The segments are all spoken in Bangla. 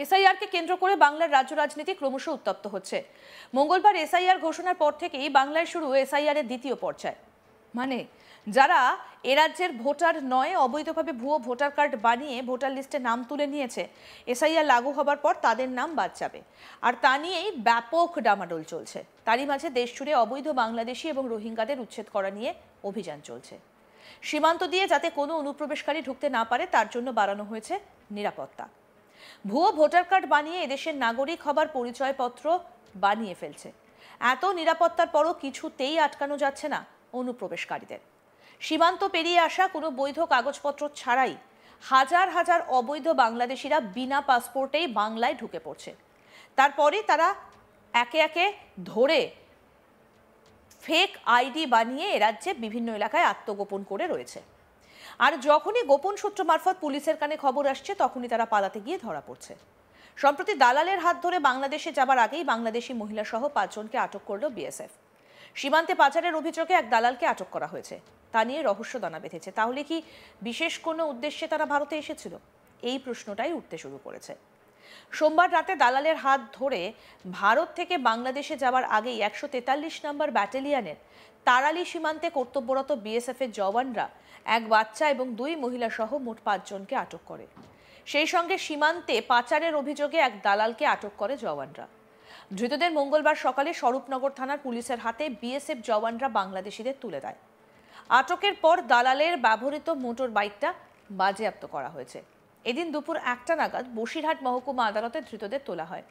এসআইআরকে কেন্দ্র করে বাংলার রাজ্য রাজনীতি ক্রমশ উত্তপ্ত হচ্ছে। মঙ্গলবার এসআইআর ঘোষণার পর থেকেই বাংলায় শুরু এসআইআর এর দ্বিতীয় পর্যায়। মানে যারা এ রাজ্যের ভোটার নয়, অবৈধভাবে ভুয়ো ভোটার কার্ড বানিয়ে ভোটার লিস্টে নাম তুলে নিয়েছে, এসআইআর লাগু হবার পর তাদের নাম বাদ যাবে। আর তা নিয়েই ব্যাপক ডামাডোল চলছে। তারই মাঝে দেশ জুড়ে অবৈধ বাংলাদেশি এবং রোহিঙ্গাদের উচ্ছেদ করা নিয়ে অভিযান চলছে। সীমান্ত দিয়ে যাতে কোনো অনুপ্রবেশকারী ঢুকতে না পারে তার জন্য বাড়ানো হয়েছে নিরাপত্তা। ভুয়ো ভোটার কার্ড বানিয়ে এদেশের নাগরিক হবার পরিচয়পত্র বানিয়ে ফেলছে। এত নিরাপত্তার পরও কিছুতেই আটকানো যাচ্ছে না অনুপ্রবেশকারীদের। সীমান্ত পেরিয়ে আসা কোনো বৈধ কাগজপত্র ছাড়াই হাজার হাজার অবৈধ বাংলাদেশিরা বিনা পাসপোর্টেই বাংলায় ঢুকে পড়ছে। তারপরে তারা একে একে ধরে ফেক আইডি বানিয়ে এ রাজ্যে বিভিন্ন এলাকায় আত্মগোপন করে রয়েছে। আর যখনই গোপন সূত্র মারফত পুলিশের কানে খবর আসছে তখনই তারা পালাতে গিয়ে ধরা পড়ছে। সম্প্রতি দালালের হাত ধরে বাংলাদেশে যাবার আগেই বাংলাদেশি মহিলা সহ 5 জনকে আটক করল বিএসএফ। সীমান্তে পাচারের অভিযোগে এক দালালকে আটক করা হয়েছে। তা নিয়ে রহস্য দানা বেঁধেছে। তাহলে কি বিশেষ কোনো উদ্দেশ্যে তারা ভারতে এসেছিল? এই প্রশ্নটাই উঠতে শুরু করেছে। সোমবার রাতে দালালের হাত ধরে ভারত থেকে বাংলাদেশে যাওয়ার আগেই 143 নম্বর ব্যাটালিয়নের তারালি সীমান্তে কর্তব্যরত বিএসএফ এর জওয়ানরা এক বাচ্চা এবং 2 মহিলা সহ মোট 5 জনকে আটক করে। সেই সঙ্গে সীমান্তে পাচারের অভিযোগে এক দালালকে আটক করে জওয়ানরা। ধৃতদের মঙ্গলবার সকালে স্বরূপনগর থানার পুলিশের হাতে বিএসএফ জওয়ানরা বাংলাদেশিদের তুলে দেয়। আটকের পর দালালের ব্যবহৃত মোটর বাইকটা বাজেয়াপ্ত করা হয়েছে। এদিন দুপুর 1টা নাগাদ বসিরহাট মহকুমা আদালতে ধৃতদের তোলা হয়।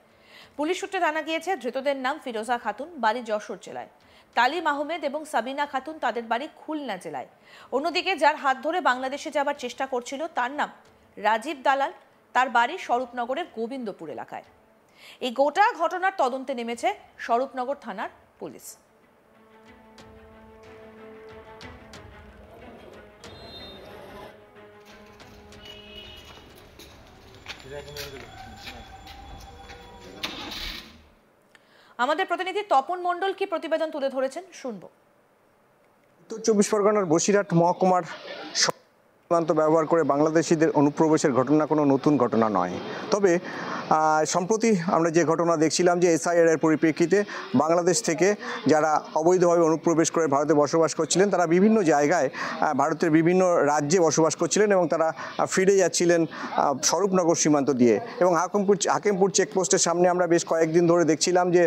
পুলিশ সূত্রে জানা গিয়েছে ধৃতদের নাম ফিরোজা খাতুন, বাড়ি যশোর জেলায়, তালিম আহমেদ এবং সাবিনা খাতুন তাদের বাড়ি খুলনা জেলায়। অন্যদিকে যার হাত ধরে বাংলাদেশে যাবার চেষ্টা করছিল তার নাম রাজীব দালাল, তার বাড়ি স্বরূপনগরের গোবিন্দপুর এলাকায়। এই গোটা ঘটনার তদন্তে নেমেছে স্বরূপনগর থানার পুলিশ। আমাদের প্রতিনিধি তপন মণ্ডল কি প্রতিবেদন তুলে ধরেছেন শুনবো। উত্তর 24 পরগনার বসিরহাট মহকুমার সীমান্ত ব্যবহার করে বাংলাদেশিদের অনুপ্রবেশের ঘটনা কোনো নতুন ঘটনা নয়। তবে সম্প্রতি আমরা যে ঘটনা দেখছিলাম যে এসআইআর এর পরিপ্রেক্ষিতে বাংলাদেশ থেকে যারা অবৈধভাবে অনুপ্রবেশ করে ভারতে বসবাস করছিলেন তারা বিভিন্ন জায়গায় ভারতের বিভিন্ন রাজ্যে বসবাস করছিলেন এবং তারা ফিরে যাচ্ছিলেন স্বরূপনগর সীমান্ত দিয়ে। এবং হাকিমপুর চেকপোস্টের সামনে আমরা বেশ কয়েকদিন ধরে দেখছিলাম যে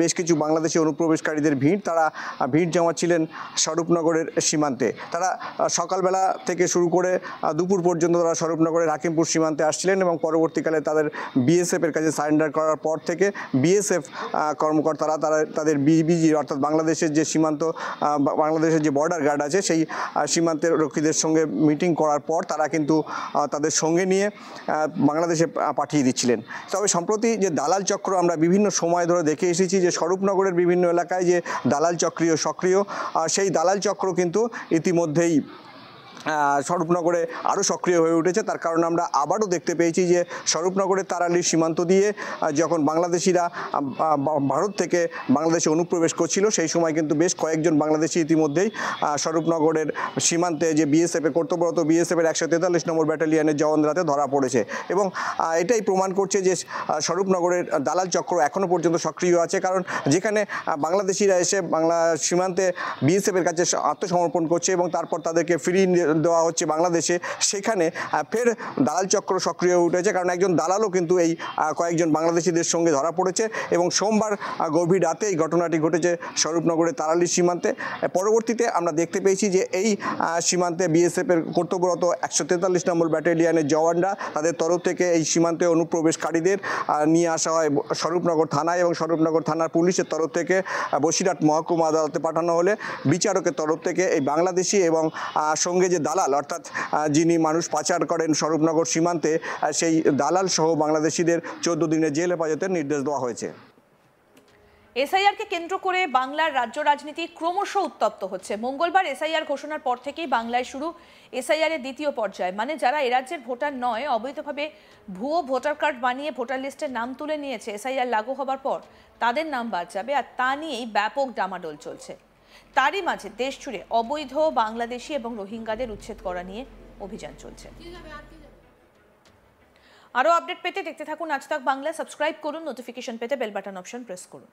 বেশ কিছু বাংলাদেশি অনুপ্রবেশকারীদের ভিড় জমাচ্ছিলেন স্বরূপনগরের সীমান্তে। তারা সকালবেলা থেকে শুরু করে দুপুর পর্যন্ত তারা স্বরূপনগরের হাকিমপুর সীমান্তে আসছিলেন এবং পরবর্তীকালে তাদের বিএসএফ এর কাছে সারেন্ডার করার পর থেকে বিএসএফ কর্মকর্তারা তাদের বিজিবি অর্থাৎ বাংলাদেশের যে সীমান্ত বাংলাদেশের যে বর্ডার গার্ড আছে সেই সীমান্তের রক্ষীদের সঙ্গে মিটিং করার পর তারা কিন্তু তাদের সঙ্গে নিয়ে বাংলাদেশে পাঠিয়ে দিচ্ছিলেন। তবে সম্প্রতি যে দালাল চক্র আমরা বিভিন্ন সময় ধরে দেখে এসেছি যে স্বরূপনগরের বিভিন্ন এলাকায় যে দালাল সক্রিয় সেই দালাল চক্র কিন্তু ইতিমধ্যেই স্বরূপনগরে আরও সক্রিয় হয়ে উঠেছে। তার কারণ আমরা আবারও দেখতে পেয়েছি যে স্বরূপনগরের তারালির সীমান্ত দিয়ে যখন বাংলাদেশিরা ভারত থেকে বাংলাদেশে অনুপ্রবেশ করছিল সেই সময় কিন্তু বেশ কয়েকজন বাংলাদেশি ইতিমধ্যেই স্বরূপনগরের সীমান্তে যে বিএসএফে কর্তব্যরত বিএসএফের 143 নম্বর ব্যাটালিয়নের জওয়ানরাতে ধরা পড়েছে। এবং এটাই প্রমাণ করছে যে স্বরূপনগরের দালাল চক্র এখনও পর্যন্ত সক্রিয় আছে। কারণ যেখানে বাংলাদেশিরা এসে বাংলা সীমান্তে বিএসএফের কাছে আত্মসমর্পণ করছে এবং তারপর তাদেরকে ফিরিয়ে দেওয়া হচ্ছে বাংলাদেশে, সেখানে ফের দালাল চক্র সক্রিয় হয়ে উঠেছে। কারণ একজন দালালও কিন্তু এই কয়েকজন বাংলাদেশিদের সঙ্গে ধরা পড়েছে এবং সোমবার গভীর রাতে এই ঘটনাটি ঘটেছে স্বরূপনগরের তারালি সীমান্তে। পরবর্তীতে আমরা দেখতে পেয়েছি যে এই সীমান্তে বিএসএফের কর্তব্যরত 143 নম্বর ব্যাটালিয়নের জওয়ানরা তাদের তরফ থেকে এই সীমান্তে অনুপ্রবেশকারীদের নিয়ে আসা হয় স্বরূপনগর থানায় এবং স্বরূপনগর থানার পুলিশের তরফ থেকে বসিরহাট মহকুমা আদালতে পাঠানো হলে বিচারকের তরফ থেকে এই বাংলাদেশি এবং সঙ্গে যে দালাল অর্থাৎ যিনি মানুষ পাচার করেন স্বরূপনগর সীমান্তে সেই দালাল সহ বাংলাদেশিদের 14 দিনের জেল হেফাজতের নির্দেশ দেওয়া হয়েছে। এসআইআরকে কেন্দ্র করে বাংলার রাজ্য রাজনীতি ক্রমশ উত্তপ্ত হচ্ছে। মঙ্গলবার এসআইআর ঘোষণার পর থেকেই বাংলায় শুরু এসআইআর এর দ্বিতীয় পর্যায়। মানে যারা এ রাজ্যের ভোটার নয়, অবৈধভাবে ভুয়ো ভোটার কার্ড বানিয়ে ভোটার লিস্টে নাম তুলে নিয়েছে, এসআইআর লাগু হবার পর তাদের নাম বাদ যাবে। আর তা নিয়েই ব্যাপক ডামাডোল চলছে। তারই মাঝে দেশ জুড়ে অবৈধ বাংলাদেশি এবং রোহিঙ্গাদের উচ্ছেদ করা নিয়ে অভিযান চলছে। আরও আপডেট পেতে দেখতে থাকুন আজ তাক বাংলা, সাবস্ক্রাইব করুন, নোটিফিকেশন পেতে বেল বাটন অপশন প্রেস করুন।